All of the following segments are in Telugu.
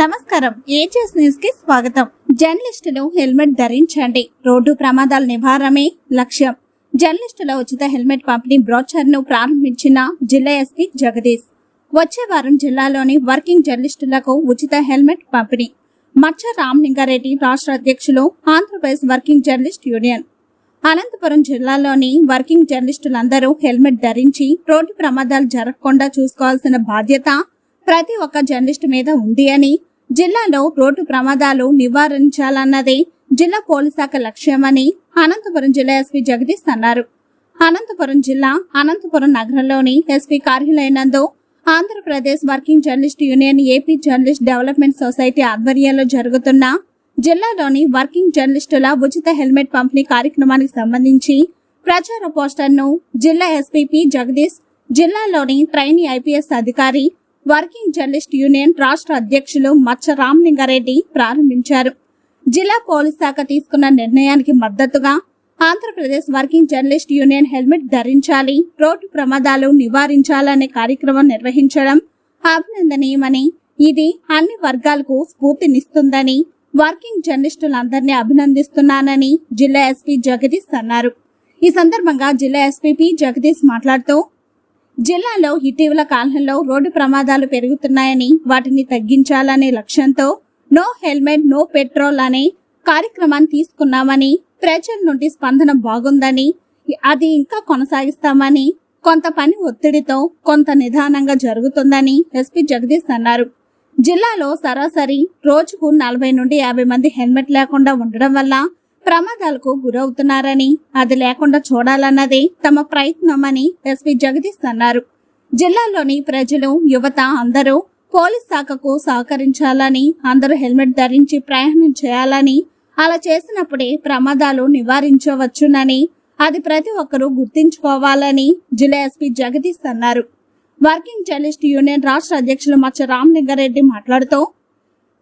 నమస్కారం, ఏజెస్ న్యూస్ కి స్వాగతం. జర్నలిస్టులు హెల్మెట్ ధరించండి, రోడ్డు ప్రమాదాల నివారణమే లక్ష్యం. జర్నలిస్టుల ఉచిత హెల్మెట్ పంపిణీ బ్రోచర్ ను ప్రారంభించిన జిల్లా ఎస్పీ జగదీష్. వచ్చే వారం జిల్లాలోని వర్కింగ్ జర్నలిస్టులకు ఉచిత హెల్మెట్ పంపిణీ. మచ్చ రామలింగారెడ్డి రాష్ట్ర అధ్యక్షులు, Andhra Pradesh working journalist union. Anantapuram జిల్లాలోని వర్కింగ్ జర్నలిస్టులందరూ హెల్మెట్ ధరించి రోడ్డు ప్రమాదాలు జరగకుండా చూసుకోవాల్సిన బాధ్యత ప్రతి ఒక్క జర్నలిస్టు మీద ఉంది అని, జిల్లాలో రోడ్డు ప్రమాదాలు నివారించాలన్నదే జిల్లా పోలీస్ శాఖ లక్ష్యమని అనంతపురం జిల్లా ఎస్పీ జగదీష్ అన్నారు. అనంతపురం జిల్లా అనంతపురం నగరంలోని ఎస్పీ కార్యాలయం నందు Andhra Pradesh working journalist union AP journalist development society ఆధ్వర్యంలో జరుగుతున్న జిల్లాలోని వర్కింగ్ జర్నలిస్టుల ఉచిత హెల్మెట్ పంపిణీ కార్యక్రమానికి సంబంధించి ప్రచార పోస్టర్ను జిల్లా ఎస్పీ పి జగదీష్, జిల్లాలోని ట్రైనీ ఐపీఎస్ అధికారి, వర్కింగ్ జర్నలిస్ట్ యూనియన్ రాష్ట్ర అధ్యక్షులు మచ్చ రామలింగారెడ్డి ప్రారంభించారు. జిల్లా పోలీస్ శాఖ తీసుకున్న నిర్ణయానికి మద్దతుగా Andhra Pradesh working journalist union helmet ధరించాలి, రోడ్డు ప్రమాదాలు నివారించాలనే కార్యక్రమం నిర్వహించడం అభినందనీయమని, ఇది అన్ని వర్గాలకు స్ఫూర్తినిస్తుందని వర్కింగ్ జర్నలిస్టులందరినీ అభినందిస్తున్నానని జిల్లా ఎస్పీ జగదీష్ అన్నారు. ఈ సందర్భంగా జిల్లా ఎస్పీ పి జగదీష్ మాట్లాడుతూ, జిల్లాలో ఇటీవల కాలంలో రోడ్డు ప్రమాదాలు పెరుగుతున్నాయని, వాటిని తగ్గించాలనే లక్ష్యంతో నో హెల్మెట్ నో పెట్రోల్ అనే కార్యక్రమాన్ని తీసుకున్నామని, ప్రజల నుండి స్పందన బాగుందని, అది ఇంకా కొనసాగిస్తామని, కొంత పని ఒత్తిడితో కొంత నిదానంగా జరుగుతుందని ఎస్పీ జగదీష్ అన్నారు. జిల్లాలో సరాసరి రోజుకు 40 నుండి 50 మంది హెల్మెట్ లేకుండా ఉండడం వల్ల ప్రమాదాలకు గురవుతున్నారని, అది లేకుండా చూడాలన్నదే తమ ప్రయత్నమని ఎస్పీ జగదీష్ అన్నారు. జిల్లాలోని ప్రజలు, యువత అందరూ పోలీస్ శాఖకు సహకరించాలని, అందరూ హెల్మెట్ ధరించి ప్రయాణం చేయాలని, అలా చేసినప్పుడే ప్రమాదాలు నివారించవచ్చునని, అది ప్రతి ఒక్కరూ గుర్తించుకోవాలని జిల్లా ఎస్పీ జగదీష్ అన్నారు. వర్కింగ్ జర్నలిస్ట్ యూనియన్ రాష్ట్ర అధ్యక్షులు మచ్చ రామలింగారెడ్డి మాట్లాడుతూ,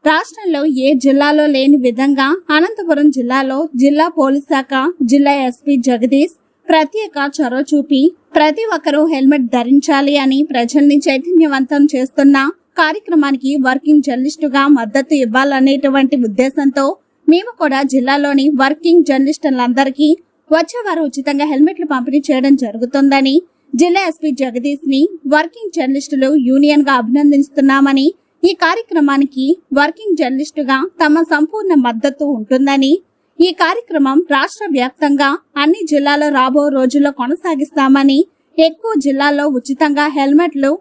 రాష్ట్రంలో ఏ జిల్లాలో లేని విధంగా అనంతపురం జిల్లాలో జిల్లా పోలీస్ శాఖ, జిల్లా ఎస్పీ జగదీష్ ప్రత్యేక చొరవ చూపి ప్రతి ఒక్కరూ హెల్మెట్ ధరించాలి అని ప్రజల్ని చైతన్యవంతం చేస్తున్న కార్యక్రమానికి వర్కింగ్ జర్నలిస్టుగా మద్దతు ఇవ్వాలనేటువంటి ఉద్దేశంతో మేము కూడా జిల్లాలోని వర్కింగ్ జర్నలిస్టులందరికీ వచ్చే వారం ఉచితంగా హెల్మెట్లు పంపిణీ చేయడం జరుగుతుందని జిల్లా ఎస్పీ జగదీష్ ని వర్కింగ్ జర్నలిస్టులు యూనియన్ గా అభినందిస్తున్నామని, ఈ కార్యక్రమానికి వర్కింగ్ జర్నలిస్టుగా తమ సంపూర్ణ మద్దతు ఉంటుందని, ఈ కార్యక్రమం రాష్ట్ర వ్యాప్తంగా అన్ని జిల్లాలో రాబో రోజుల్లో కొనసాగిస్తామని, ఎక్కువ జిల్లాల్లో ఉచితంగా హెల్మెట్లు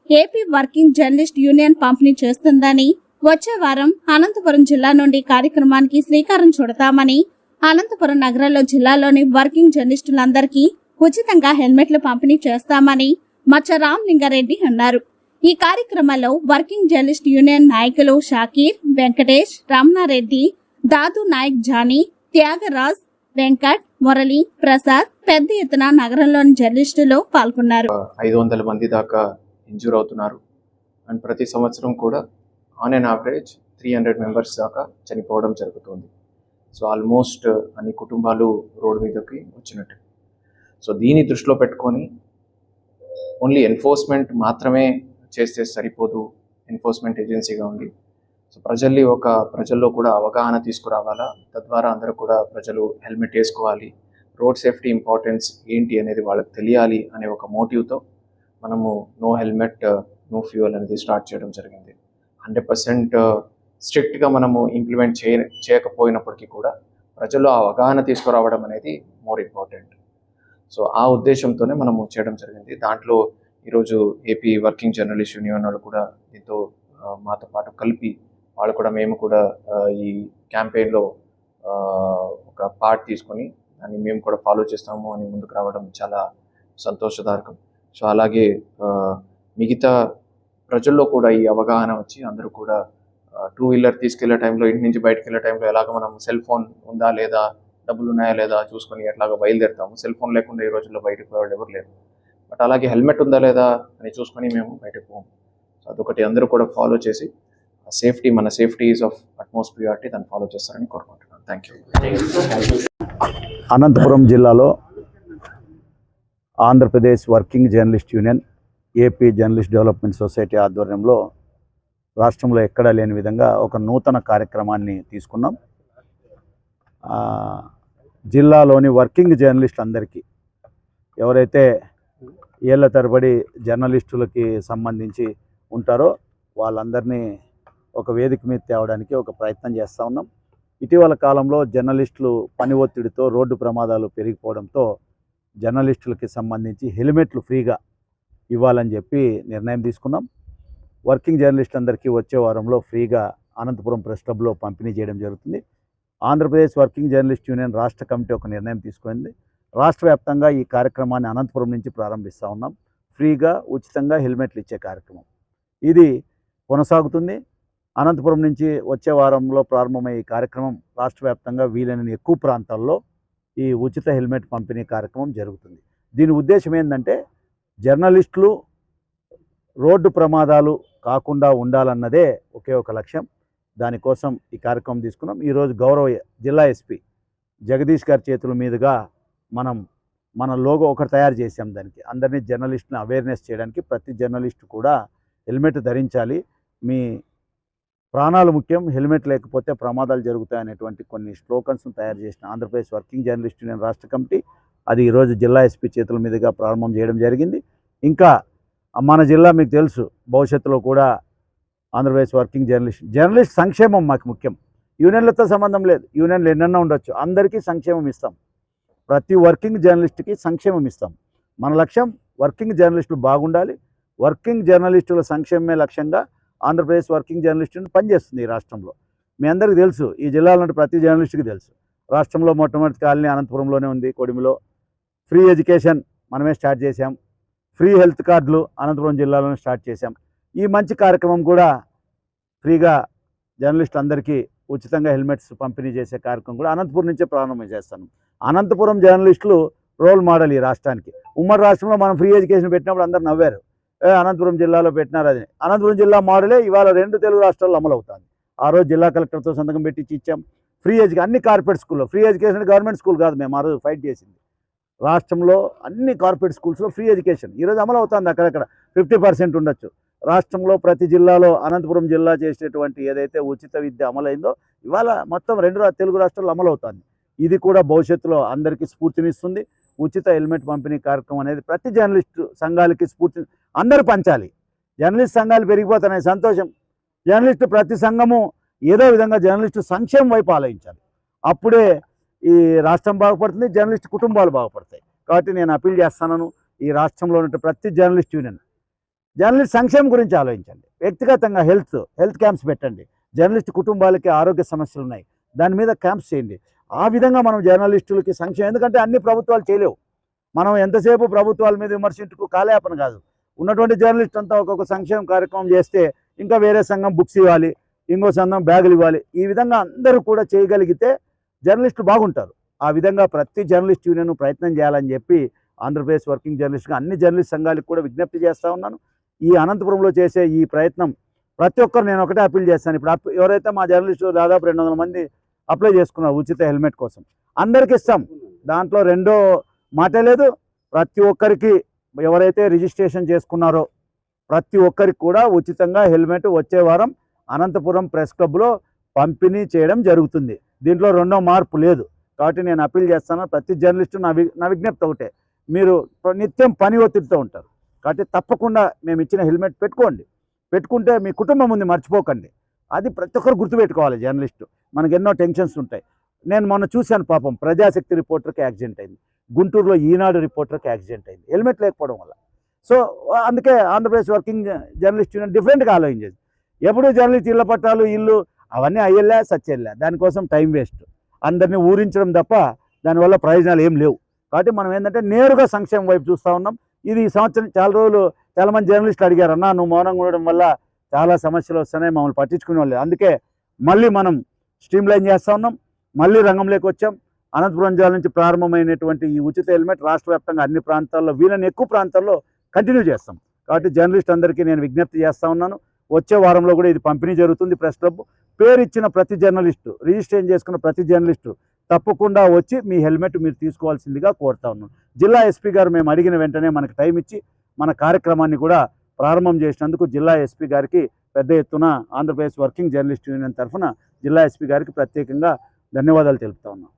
ఏపీ వర్కింగ్ జర్నలిస్ట్ యూనియన్ పంపిణీ చేస్తుందని, వచ్చే వారం అనంతపురం జిల్లా నుండి కార్యక్రమానికి శ్రీకారం చుడతామని, అనంతపురం నగరంలో జిల్లాలోని వర్కింగ్ జర్నలిస్టులందరికీ ఉచితంగా హెల్మెట్లు పంపిణీ చేస్తామని మచ్చ రామలింగారెడ్డి అన్నారు. ఈ కార్యక్రమంలో వర్కింగ్ జర్నలిస్ట్ యూనియన్ నాయకులు షాకీర్, వెంకటేష్, రమణారెడ్డి, దాదు నాయక్, జానీ, త్యాగరాజ్, వెంకట్, మురళి, ప్రసాద్ పెద్ద ఎత్తున నగరంలోని జర్నలిస్టులు పాల్గొన్నారు. 500 మంది దాకా ఇంజూర్ అవుతున్నారు. అండ్ ప్రతి సంవత్సరం కూడా ఆన్ అండ్ యావరేజ్ 300 మెంబర్స్ దాకా చనిపోవడం జరుగుతుంది. సో ఆల్మోస్ట్ అన్ని కుటుంబాలు రోడ్డు మీదకి వచ్చినట్టు. సో దీన్ని దృష్టిలో పెట్టుకొని ఓన్లీ ఎన్ఫోర్స్మెంట్ మాత్రమే చేస్తే సరిపోదు, ఎన్ఫోర్స్మెంట్ ఏజెన్సీగా ఉంది. సో ప్రజల్లో కూడా అవగాహన తీసుకురావాలా, తద్వారా అందరూ కూడా ప్రజలు హెల్మెట్ వేసుకోవాలి, రోడ్ సేఫ్టీ ఇంపార్టెన్స్ ఏంటి అనేది వాళ్ళకి తెలియాలి అనే ఒక మోటివ్తో మనము నో హెల్మెట్ నో ఫ్యూయల్ అనేది స్టార్ట్ చేయడం జరిగింది. 100% స్ట్రిక్ట్గా మనము ఇంప్లిమెంట్ చేయకపోయినప్పటికీ కూడా ప్రజల్లో అవగాహన తీసుకురావడం అనేది మోర్ ఇంపార్టెంట్. సో ఆ ఉద్దేశంతోనే మనము చేయడం జరిగింది. దాంట్లో ఈరోజు ఏపీ వర్కింగ్ జర్నలిస్ట్ యూనియన్ వాళ్ళు కూడా దీంతో మాతో పాటు కలిపి మేము కూడా ఈ క్యాంపెయిన్లో ఒక పార్ట్ తీసుకొని దాన్ని మేము కూడా ఫాలో చేస్తాము అని ముందుకు రావడం చాలా సంతోషదాయకం. సో అలాగే మిగతా ప్రజల్లో కూడా ఈ అవగాహన వచ్చి అందరూ కూడా 2 వీలర్ తీసుకెళ్లే టైంలో, ఇంటి నుంచి బయటకు వెళ్ళే టైంలో ఎలాగ మనం సెల్ ఫోన్ ఉందా లేదా, డబ్బులు ఉన్నాయా లేదా చూసుకొని ఎట్లాగ బయలుదేరుతాము. సెల్ ఫోన్ లేకుండా ఈ రోజుల్లో బయటకు పోయేవాళ్ళు ఎవరు లేరు. బట్ అలాగే హెల్మెట్ ఉందా లేదా అని చూసుకొని మేము బయటకు పోము. సో అదొకటి అందరూ కూడా ఫాలో చేసి మన safety is of utmost priority, దాన్ని ఫాలో చేస్తారని కోరుకుంటున్నాను. Thank you. అనంతపురం జిల్లాలో Andhra Pradesh working journalist union AP journalist development society ఆధ్వర్యంలో రాష్ట్రంలో ఎక్కడా లేని విధంగా ఒక నూతన కార్యక్రమాన్ని తీసుకున్నాం. జిల్లాలోని వర్కింగ్ జర్నలిస్ట్ అందరికీ, ఎవరైతే ఏళ్ల తరబడి జర్నలిస్టులకి సంబంధించి ఉంటారో వాళ్ళందరినీ ఒక వేదిక మీద తేవడానికి ఒక ప్రయత్నం చేస్తూ ఉన్నాం. ఇటీవల కాలంలో జర్నలిస్టులు పని ఒత్తిడితో రోడ్డు ప్రమాదాలు పెరిగిపోవడంతో జర్నలిస్టులకి సంబంధించి హెల్మెట్లు ఫ్రీగా ఇవ్వాలని చెప్పి నిర్ణయం తీసుకున్నాం. వర్కింగ్ జర్నలిస్ట్ అందరికీ వచ్చే వారంలో ఫ్రీగా అనంతపురం ప్రెస్ క్లబ్లో పంపిణీ చేయడం జరుగుతుంది. ఆంధ్రప్రదేశ్ వర్కింగ్ జర్నలిస్ట్ యూనియన్ రాష్ట్ర కమిటీ ఒక నిర్ణయం తీసుకుంది. రాష్ట్ర వ్యాప్తంగా ఈ కార్యక్రమాన్ని అనంతపురం నుంచి ప్రారంభిస్తూ ఉన్నాం. ఫ్రీగా ఉచితంగా హెల్మెట్లు ఇచ్చే కార్యక్రమం ఇది కొనసాగుతుంది. అనంతపురం నుంచి వచ్చే వారంలో ప్రారంభమయ్యే ఈ కార్యక్రమం రాష్ట్ర వ్యాప్తంగా వీలైన ఎక్కువ ప్రాంతాల్లో ఈ ఉచిత హెల్మెట్ పంపిణీ కార్యక్రమం జరుగుతుంది. దీని ఉద్దేశం ఏంటంటే జర్నలిస్టులు రోడ్డు ప్రమాదాలు కాకుండా ఉండాలన్నదే ఒకే ఒక లక్ష్యం. దానికోసం ఈ కార్యక్రమం తీసుకున్నాం. ఈరోజు గౌరవ జిల్లా ఎస్పీ జగదీష్ గారి చేతుల మీదుగా మన లోగో ఒకటి తయారు చేసాం. దానికి అందరినీ జర్నలిస్ట్ని అవేర్నెస్ చేయడానికి ప్రతి జర్నలిస్టు కూడా హెల్మెట్ ధరించాలి, మీ ప్రాణాలు ముఖ్యం, హెల్మెట్ లేకపోతే ప్రమాదాలు జరుగుతాయి అనేటువంటి కొన్ని స్లోగన్స్ను తయారు చేసిన ఆంధ్రప్రదేశ్ వర్కింగ్ జర్నలిస్ట్ యూనియన్ రాష్ట్ర కమిటీ అది ఈరోజు జిల్లా ఎస్పీ చేతుల మీదుగా ప్రారంభం చేయడం జరిగింది. ఇంకా మన జిల్లా మీకు తెలుసు, భవిష్యత్తులో కూడా ఆంధ్రప్రదేశ్ వర్కింగ్ జర్నలిస్ట్ సంక్షేమం మాకు ముఖ్యం. యూనియన్లతో సంబంధం లేదు, యూనియన్లు ఎన్నెన్నో ఉండొచ్చు, అందరికీ సంక్షేమం ఇస్తాం. ప్రతి వర్కింగ్ జర్నలిస్ట్కి సంక్షేమం ఇస్తాం. మన లక్ష్యం వర్కింగ్ జర్నలిస్టులు బాగుండాలి. వర్కింగ్ జర్నలిస్టుల సంక్షేమమే లక్ష్యంగా ఆంధ్రప్రదేశ్ వర్కింగ్ జర్నలిస్టుని పనిచేస్తుంది ఈ రాష్ట్రంలో. మీ అందరికీ తెలుసు, ఈ జిల్లాలో ఉండే ప్రతి జర్నలిస్ట్కి తెలుసు. రాష్ట్రంలో మొట్టమొదటి కాలనీ అనంతపురంలోనే ఉంది, కొడిమిలో. ఫ్రీ ఎడ్యుకేషన్ మనమే స్టార్ట్ చేశాం. ఫ్రీ హెల్త్ కార్డులు అనంతపురం జిల్లాలోనే స్టార్ట్ చేశాం. ఈ మంచి కార్యక్రమం కూడా ఫ్రీగా జర్నలిస్ట్ అందరికీ ఉచితంగా హెల్మెట్స్ పంపిణీ చేసే కార్యక్రమం కూడా అనంతపురం నుంచే ప్రారంభం చేస్తాను. అనంతపురం జర్నలిస్టులు రోల్ మోడల్ ఈ రాష్ట్రానికి. ఉమ్మడి రాష్ట్రంలో మనం ఫ్రీ ఎడ్యుకేషన్ పెట్టినప్పుడు అందరు నవ్వారు, అనంతపురం జిల్లాలో పెట్టినారు అది. అనంతపురం జిల్లా మోడలే ఇవాళ 2 తెలుగు రాష్ట్రాల్లో అమలు అవుతుంది. ఆ రోజు జిల్లా కలెక్టర్తో సంతకం పెట్టి ఇచ్చాం. ఫ్రీ ఎడ్యుకేషన్ అన్ని కార్పొరేట్ స్కూల్లో, ఫ్రీ ఎడ్యుకేషన్ గవర్నమెంట్ స్కూల్ కాదు, మేము ఆ రోజు ఫైట్ చేసింది. రాష్ట్రంలో అన్ని కార్పొరేట్ స్కూల్స్లో ఫ్రీ ఎడ్యుకేషన్ ఈరోజు అమలు అవుతుంది. అక్కడక్కడ 50% ఉండొచ్చు. రాష్ట్రంలో ప్రతి జిల్లాలో అనంతపురం జిల్లా చేసేటువంటి ఏదైతే ఉచిత విద్య అమలైందో ఇవాళ మొత్తం 2 తెలుగు రాష్ట్రాల్లో అమలు అవుతుంది. ఇది కూడా భవిష్యత్తులో అందరికీ స్ఫూర్తినిస్తుంది. ఉచిత హెల్మెట్ పంపిణీ కార్యక్రమం అనేది ప్రతి జర్నలిస్టు సంఘాలకి స్ఫూర్తి, అందరూ పంచాలి. జర్నలిస్ట్ సంఘాలు పెరిగిపోతున్నాయి, సంతోషం. జర్నలిస్టు ప్రతి సంఘము ఏదో విధంగా జర్నలిస్టు సంక్షేమం వైపు ఆలోచించాలి. అప్పుడే ఈ రాష్ట్రం బాగుపడుతుంది, జర్నలిస్ట్ కుటుంబాలు బాగుపడతాయి. కాబట్టి నేను అప్పీల్ చేస్తున్నాను, ఈ రాష్ట్రంలో ఉన్న ప్రతి జర్నలిస్ట్ యూనియన్ జర్నలిస్ట్ సంక్షేమం గురించి ఆలోచించండి. వ్యక్తిగతంగా హెల్త్ క్యాంప్స్ పెట్టండి. జర్నలిస్ట్ కుటుంబాలకి ఆరోగ్య సమస్యలు ఉన్నాయి, దాని మీద క్యాంప్స్ చేయండి. ఆ విధంగా మనం జర్నలిస్టులకి సంక్షేమం, ఎందుకంటే అన్ని ప్రభుత్వాలు చేయలేవు. మనం ఎంతసేపు ప్రభుత్వాల మీద విమర్శించుకు కాలేపన కాదు. ఉన్నటువంటి జర్నలిస్ట్ అంతా ఒక్కొక్క సంక్షేమ కార్యక్రమం చేస్తే ఇంకా వేరే సంఘం బుక్స్ ఇవ్వాలి, ఇంకో సంఘం బ్యాగులు ఇవ్వాలి. ఈ విధంగా అందరూ కూడా చేయగలిగితే జర్నలిస్టులు బాగుంటారు. ఆ విధంగా ప్రతి జర్నలిస్ట్ యూనియన్ ప్రయత్నం చేయాలని చెప్పి ఆంధ్రప్రదేశ్ వర్కింగ్ జర్నలిస్ట్గా అన్ని జర్నలిస్ట్ సంఘాలకు కూడా విజ్ఞప్తి చేస్తూ ఉన్నాను. ఈ అనంతపురంలో చేసే ఈ ప్రయత్నం ప్రతి ఒక్కరు నేను ఒకటే అప్పీల్ చేస్తాను. ఇప్పుడు ఎవరైతే మా జర్నలిస్టులు దాదాపు 200 మంది అప్లై చేసుకున్నారు ఉచిత హెల్మెట్ కోసం, అందరికి ఇస్తాం. దాంట్లో రెండో మాటే లేదు. ప్రతి ఒక్కరికి ఎవరైతే రిజిస్ట్రేషన్ చేసుకున్నారో ప్రతి ఒక్కరికి కూడా ఉచితంగా హెల్మెట్ వచ్చే వారం అనంతపురం ప్రెస్ క్లబ్లో పంపిణీ చేయడం జరుగుతుంది. దీంట్లో రెండో మార్పు లేదు. కాబట్టి నేను అప్పీల్ చేస్తాను, ప్రతి జర్నలిస్టు నా విజ్ఞప్తి ఒకటే, మీరు నిత్యం పని ఒత్తిడితో ఉంటారు కాబట్టి తప్పకుండా మేము ఇచ్చిన హెల్మెట్ పెట్టుకుంటే మీ కుటుంబం ఉంది, మర్చిపోకండి. అది ప్రతి ఒక్కరు గుర్తుపెట్టుకోవాలి. జర్నలిస్టు మనకు ఎన్నో టెన్షన్స్ ఉంటాయి. నేను మొన్న చూశాను, పాపం ప్రజాశక్తి రిపోర్టర్కి యాక్సిడెంట్ అయింది, గుంటూరులో ఈనాడు రిపోర్టర్కి యాక్సిడెంట్ అయింది హెల్మెట్ లేకపోవడం వల్ల. సో అందుకే ఆంధ్రప్రదేశ్ వర్కింగ్ జర్నలిస్ట్ యూనియన్ డిఫరెంట్గా ఆలోచించేది. ఎప్పుడూ జర్నలిస్ట్ ఇళ్ల పట్టాలు ఇల్లు అవన్నీ అయ్యేలా సచ్చేళ్ళా, దానికోసం టైం వేస్ట్, అందరినీ ఊరించడం తప్ప దానివల్ల ప్రయోజనాలు ఏం లేవు. కాబట్టి మనం ఏంటంటే నేరుగా సంక్షేమం వైపు చూస్తూ ఉన్నాం. ఇది ఈ సంవత్సరం చాలా రోజులు చాలామంది జర్నలిస్టులు అడిగారు, అన్న నువ్వు మౌనంగా ఉండడం వల్ల చాలా సమస్యలు వస్తున్నాయి, మమ్మల్ని పట్టించుకునే వాళ్ళు. అందుకే మళ్ళీ మనం స్ట్రీమ్లైన్ చేస్తూ ఉన్నాం, మళ్ళీ రంగంలోకి వచ్చాం. అనంతపురం జిల్లా నుంచి ప్రారంభమైనటువంటి ఈ ఉచిత హెల్మెట్ రాష్ట్ర వ్యాప్తంగా అన్ని ప్రాంతాల్లో వీలైన ఎక్కువ ప్రాంతాల్లో కంటిన్యూ చేస్తాం. కాబట్టి జర్నలిస్ట్ అందరికీ నేను విజ్ఞప్తి చేస్తూ ఉన్నాను, వచ్చే వారంలో కూడా ఇది పంపిణీ జరుగుతుంది. ప్రెస్ క్లబ్ పేరు ఇచ్చిన ప్రతి జర్నలిస్టు, రిజిస్ట్రేషన్ చేసుకున్న ప్రతి జర్నలిస్టు తప్పకుండా వచ్చి మీ హెల్మెట్ మీరు తీసుకోవాల్సిందిగా కోరుతా ఉన్నాను. జిల్లా ఎస్పీ గారు మేము అడిగిన వెంటనే మనకు టైం ఇచ్చి మన కార్యక్రమాన్ని కూడా ప్రారంభం చేసినందుకు జిల్లా ఎస్పీ గారికి పెద్ద ఎత్తున ఆంధ్రప్రదేశ్ వర్కింగ్ జర్నలిస్ట్ యూనియన్ తరఫున జిల్లా ఎస్పీ గారికి ప్రత్యేకంగా ధన్యవాదాలు తెలుపుతా ఉన్నాం.